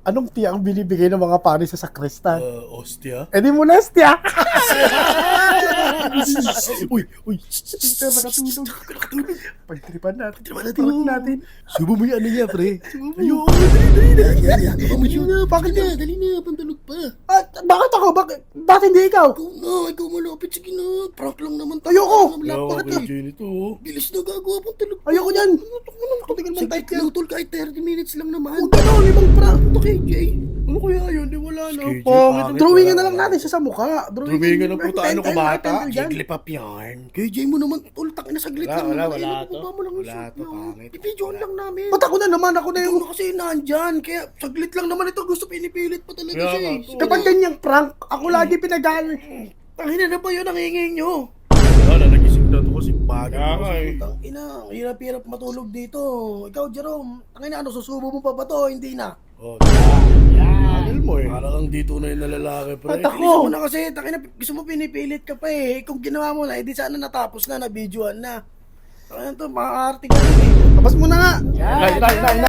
Anong tiya ang binibigay ng mga pari sa sakristan? Ostia. Eh di monastia! Uy, Peter, nakatulog. Pagtripan natin. Pagtripan natin. natin. Subo mo yung ano niya, pre. Ayun. Bakit na? Dali na, pantulog pa. Bakit ako? Bakit hindi ikaw? Ikaw malapit. Sige na, prank lang naman. Ayoko! Bakit ka? nito. Bilis na gagawa, pantulog pa. Ayoko yan. Matagal mong type yan. Tol, kahit 30 minutes lang naman. Huwag gano'n, ibang prank. Ito kay Jay. Ano kaya yun? Di wala na. Drawingan na lang natin siya sa mukha. Drawingan ng puta. Ano ka bata? Dyan. Clip up yarn. Kay Jay mo naman, tol, takin na saglit lang. Wala naman. to. Baba mo lang yung Wala shoot to, nyo. pangit. Ipidyoan lang namin. Ba't ako na naman? Ako na Ikaw yung... na kasi nandyan. Kaya saglit lang naman ito. Gusto pinipilit pa talaga Kaya siya nga, eh. tol. Kapag ganyang prank, ako lagi pinagal. Tangina na ba yun ang hingin nyo? Wala, nagising na to kasi baga. Kaya ko nga kasi. eh. Tangina, ang hirap-hirap matulog dito. Ikaw, Jerome, tangina, ano, susubo mo pa ba to? Hindi na. Oh, Agil mo eh. Parang dito na yung nalalaki, pre. At ako? Gusto mo na kasi, tangina, gusto mo pinipilit ka pa eh. Kung ginawa mo na, edi sana natapos na, na-videoan na. Tangina to, makakaarte ka rin eh. Tapos mo na nga. Yan.